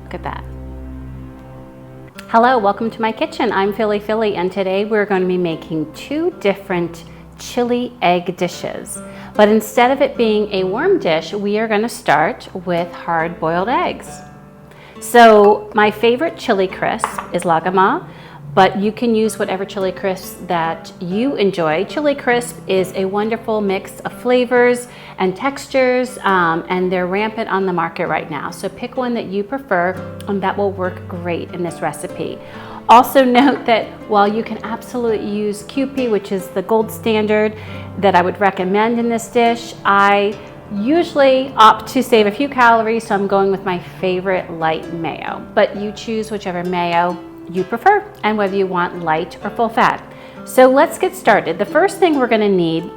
Look at that. Hello, welcome to my kitchen. I'm Philly, and today we're going to be making two different chili egg dishes. But instead of it being a warm dish, we are going to start with hard-boiled eggs. So my favorite chili crisp is Lagama, but you can use whatever chili crisp that you enjoy. Chili crisp is a wonderful mix of flavors and textures, and they're rampant on the market right now. So pick one that you prefer, and that will work great in this recipe. Also note that while you can absolutely use kewpie, which is the gold standard that I would recommend in this dish, I usually opt to save a few calories, so I'm going with my favorite light mayo. But you choose whichever mayo you prefer and whether you want light or full fat. So let's get started. The first thing we're gonna need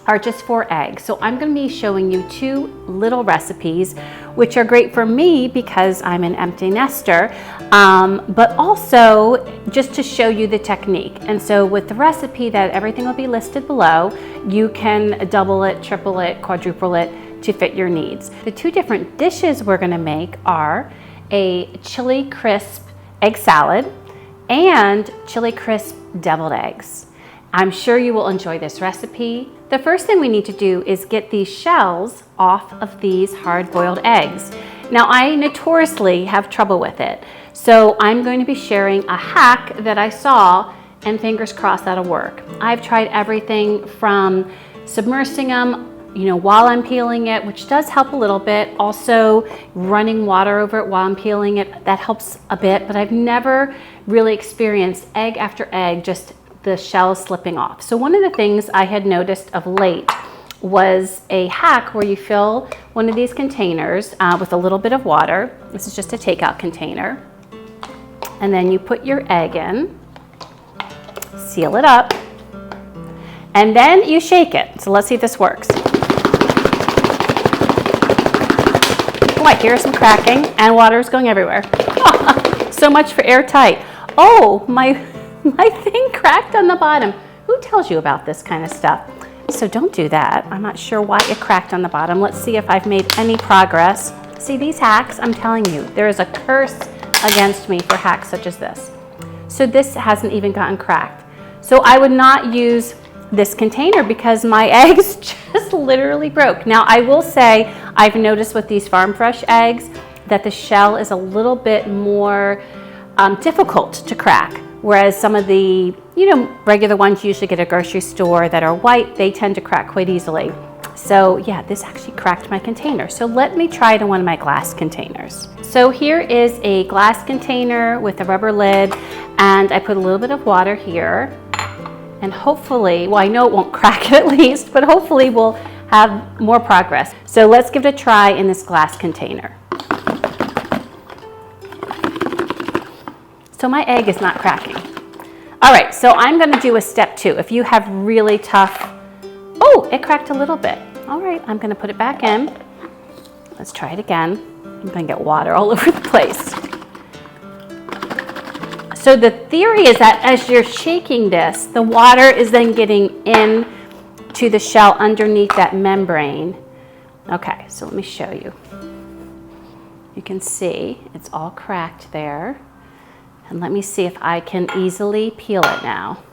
are just 4 eggs. So I'm gonna be showing you 2 little recipes, which are great for me because I'm an empty nester, but also just to show you the technique. And so with the recipe, that everything will be listed below, you can double it, triple it, quadruple it to fit your needs. The 2 different dishes we're gonna make are a chili crisp egg salad and chili crisp deviled eggs. I'm sure you will enjoy this recipe. The first thing we need to do is get these shells off of these hard-boiled eggs. Now, I notoriously have trouble with it, so I'm going to be sharing a hack that I saw, and fingers crossed that'll work. I've tried everything from submersing them, while I'm peeling it, which does help a little bit. Also, running water over it while I'm peeling it, that helps a bit, but I've never really experienced egg after egg, just the shells slipping off. So one of the things I had noticed of late was a hack where you fill one of these containers with a little bit of water. This is just a takeout container. And then you put your egg in, seal it up, and then you shake it. So let's see if this works. Oh, I hear some cracking and water is going everywhere. So much for airtight. Oh, my thing cracked on the bottom. Who tells you about this kind of stuff? So don't do that. I'm not sure why it cracked on the bottom. Let's see if I've made any progress. See, these hacks, I'm telling you, there is a curse against me for hacks such as this. So this hasn't even gotten cracked. So I would not use this container because my eggs just literally broke. Now, I will say I've noticed with these farm fresh eggs that the shell is a little bit more difficult to crack, whereas some of the regular ones you usually get at a grocery store that are white, they tend to crack quite easily. So yeah, this actually cracked my container. So let me try it in one of my glass containers. So here is a glass container with a rubber lid, and I put a little bit of water here. And hopefully, well, I know it won't crack it at least, but hopefully we'll have more progress. So let's give it a try in this glass container. So my egg is not cracking. All right, so I'm gonna do a step 2. If you have really tough, oh, it cracked a little bit. All right, I'm gonna put it back in. Let's try it again. I'm gonna get water all over the place. So the theory is that as you're shaking this, the water is then getting in to the shell underneath that membrane. Okay, so let me show you. You can see it's all cracked there. And let me see if I can easily peel it now.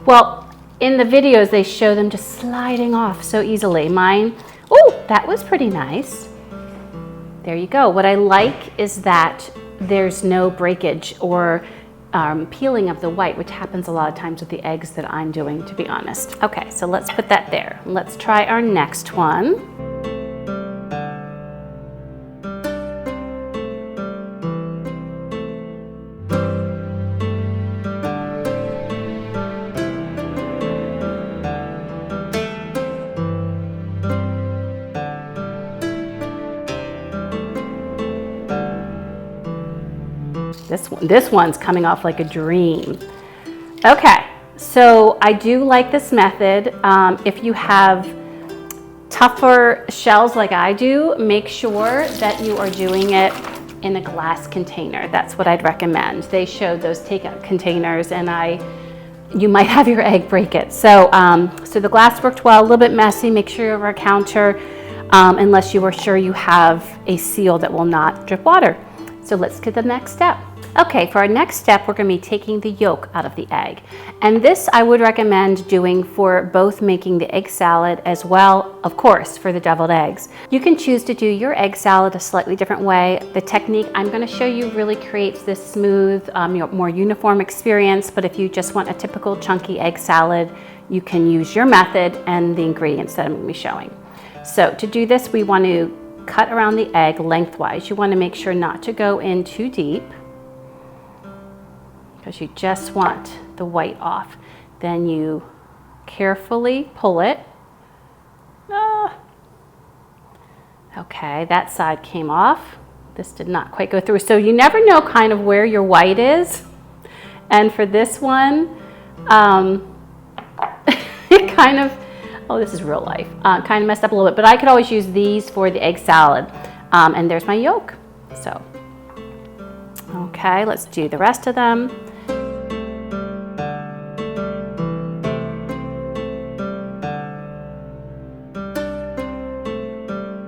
Well, in the videos, they show them just sliding off so easily. Mine, oh, that was pretty nice. There you go. What I like is that there's no breakage or peeling of the white, which happens a lot of times with the eggs that I'm doing, to be honest. Okay, so let's put that there. Let's try our next one. This one's coming off like a dream. Okay, so I do like this method. If you have tougher shells like I do, make sure that you are doing it in a glass container. That's what I'd recommend. They showed those takeout containers, and I you might have your egg break it. So, so the glass worked well, a little bit messy. Make sure you're over a counter unless you are sure you have a seal that will not drip water. So let's get the next step. Okay, for our next step, we're going to be taking the yolk out of the egg. And this I would recommend doing for both making the egg salad as well, of course, for the deviled eggs. You can choose to do your egg salad a slightly different way. The technique I'm going to show you really creates this smooth, more uniform experience, but if you just want a typical chunky egg salad, you can use your method and the ingredients that I'm going to be showing. So to do this, we want to cut around the egg lengthwise. You want to make sure not to go in too deep, because you just want the white off. Then you carefully pull it. Okay, that side came off. This did not quite go through. So you never know kind of where your white is. And for this one, it kind of, oh, this is real life, kind of messed up a little bit, but I could always use these for the egg salad. And there's my yolk. So, okay, let's do the rest of them.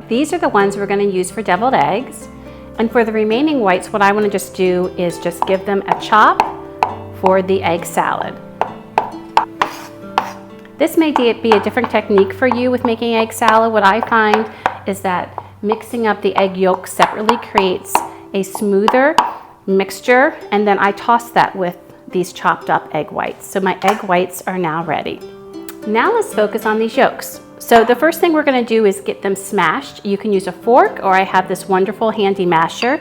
These are the ones we're going to use for deviled eggs. And for the remaining whites, what I want to just do is just give them a chop for the egg salad. This may be a different technique for you with making egg salad. What I find is that mixing up the egg yolk separately creates a smoother mixture, and then I toss that with these chopped up egg whites. So my egg whites are now ready. Now let's focus on these yolks. So the first thing we're going to do is get them smashed. You can use a fork, or I have this wonderful handy masher.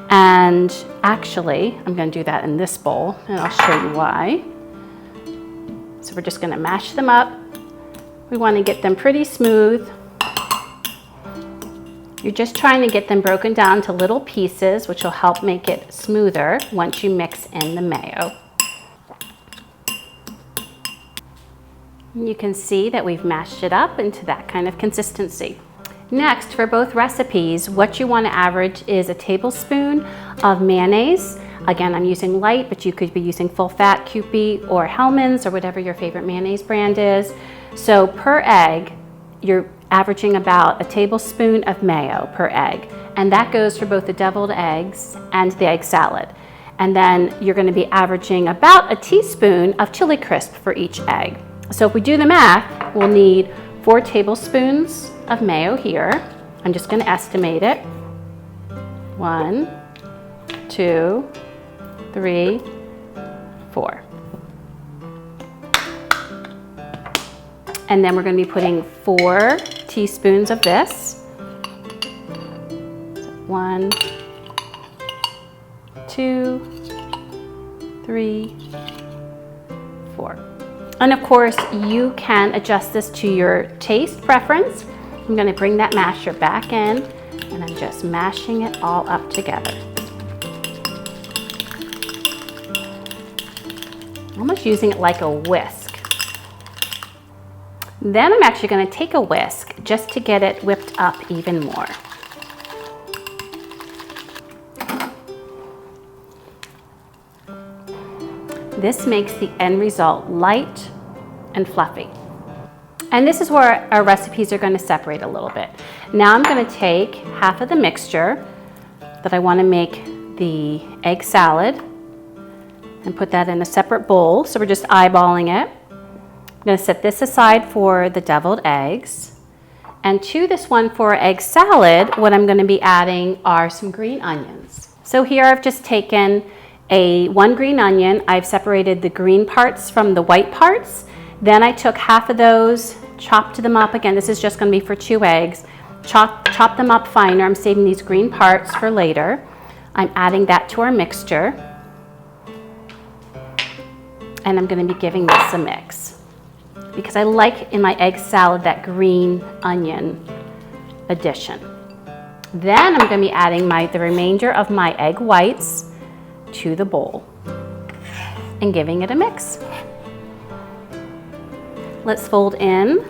And actually, I'm going to do that in this bowl, and I'll show you why. So we're just going to mash them up. We want to get them pretty smooth. You're just trying to get them broken down to little pieces, which will help make it smoother once you mix in the mayo. You can see that we've mashed it up into that kind of consistency. Next, for both recipes, what you want to average is a tablespoon of mayonnaise. Again, I'm using light, but you could be using full fat Kewpie or Hellman's or whatever your favorite mayonnaise brand is. So per egg, you're averaging about a tablespoon of mayo per egg. And that goes for both the deviled eggs and the egg salad. And then you're going to be averaging about a teaspoon of chili crisp for each egg. So if we do the math, we'll need 4 tablespoons of mayo here. I'm just going to estimate it. 1, 2, 3, 4. And then we're going to be putting 4 teaspoons of this. 1, 2, 3, 4. And of course, you can adjust this to your taste preference. I'm going to bring that masher back in, and I'm just mashing it all up together. Almost using it like a whisk. Then I'm actually going to take a whisk just to get it whipped up even more. This makes the end result light and fluffy. And this is where our recipes are going to separate a little bit. Now I'm going to take half of the mixture that I want to make the egg salad and put that in a separate bowl. So we're just eyeballing it. I'm going to set this aside for the deviled eggs. And to this one for egg salad, what I'm going to be adding are some green onions. So here I've just taken 1 green onion. I've separated the green parts from the white parts. Then I took half of those, chopped them up. Again, this is just going to be for 2 eggs. Chop them up finer. I'm saving these green parts for later. I'm adding that to our mixture. And I'm going to be giving this a mix, because I like in my egg salad that green onion addition. Then I'm going to be adding the remainder of my egg whites to the bowl and giving it a mix. Let's fold in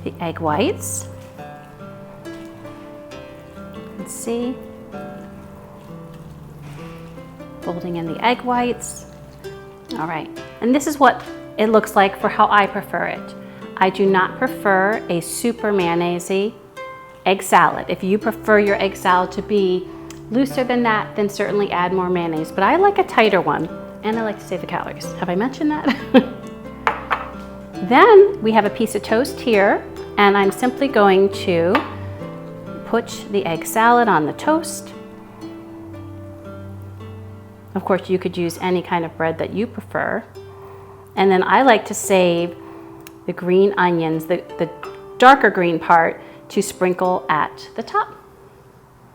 the egg whites. Let's see. Folding in the egg whites. All right. And this is what it looks like for how I prefer it. I do not prefer a super mayonnaise-y egg salad. If you prefer your egg salad to be looser than that, then certainly add more mayonnaise. But I like a tighter one, and I like to save the calories. Have I mentioned that? Then we have a piece of toast here, and I'm simply going to put the egg salad on the toast. Of course, you could use any kind of bread that you prefer. And then I like to save the green onions, the darker green part, to sprinkle at the top.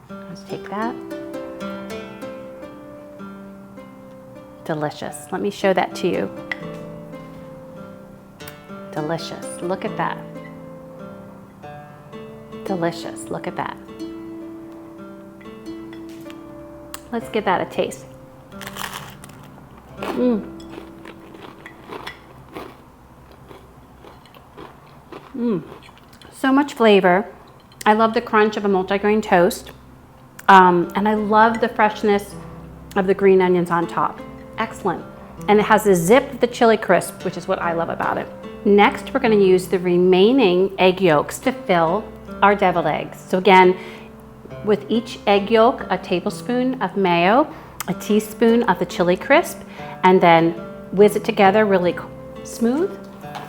Let's take that. Delicious. Let me show that to you. Delicious. Look at that. Delicious. Look at that. Let's give that a taste. So much flavor. I love the crunch of a multigrain toast. And I love the freshness of the green onions on top. Excellent. And it has the zip of the chili crisp, which is what I love about it. Next, we're going to use the remaining egg yolks to fill our deviled eggs. So again, with each egg yolk, a tablespoon of mayo, a teaspoon of the chili crisp, and then whiz it together really smooth.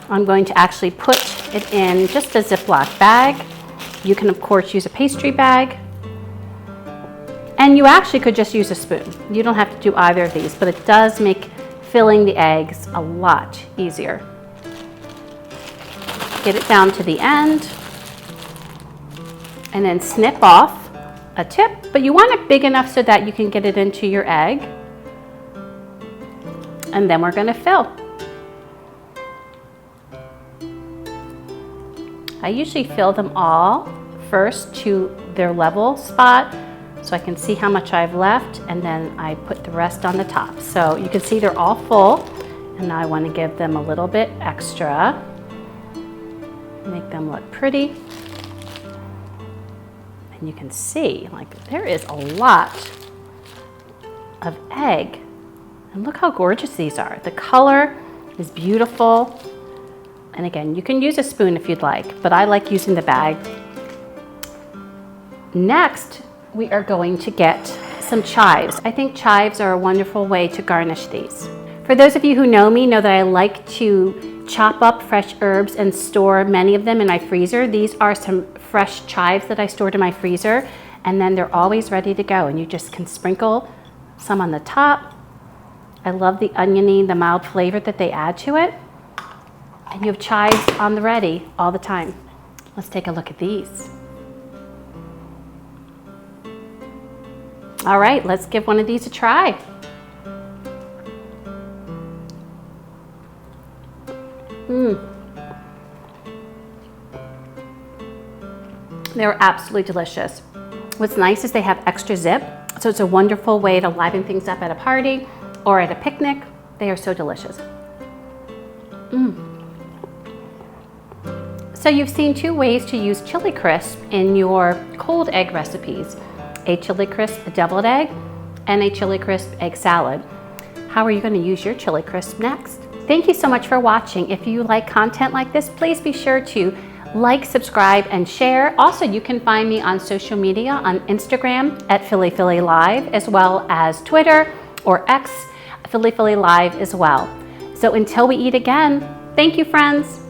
I'm going to actually put it in just a Ziploc bag. You can, of course, use a pastry bag. And you actually could just use a spoon. You don't have to do either of these, but it does make filling the eggs a lot easier. Get it down to the end, and then snip off a tip, but you want it big enough so that you can get it into your egg. And then we're going to fill. I usually fill them all first to their level spot so I can see how much I've left, and then I put the rest on the top. So you can see they're all full, and now I want to give them a little bit extra. Make them look pretty. And you can see, like, there is a lot of egg. And look how gorgeous these are. The color is beautiful. And again, you can use a spoon if you'd like, but I like using the bag. Next, we are going to get some chives. I think chives are a wonderful way to garnish these. For those of you who know me, know that I like to chop up fresh herbs and store many of them in my freezer. These are some fresh chives that I stored in my freezer, and then they're always ready to go, and you just can sprinkle some on the top. I love the oniony, the mild flavor that they add to it. And you have chives on the ready all the time. Let's take a look at these. All right, let's give one of these a try. They're absolutely delicious. What's nice is they have extra zip, so it's a wonderful way to liven things up at a party or at a picnic. They are so delicious. So you've seen two ways to use chili crisp in your cold egg recipes: a chili crisp deviled egg and a chili crisp egg salad. How are you going to use your chili crisp next? Thank you so much for watching. If you like content like this, please be sure to like, subscribe, and share. Also, you can find me on social media on Instagram at PhillyPhillyLive, as well as Twitter or X, PhillyPhillyLive as well. So until we eat again, thank you, friends.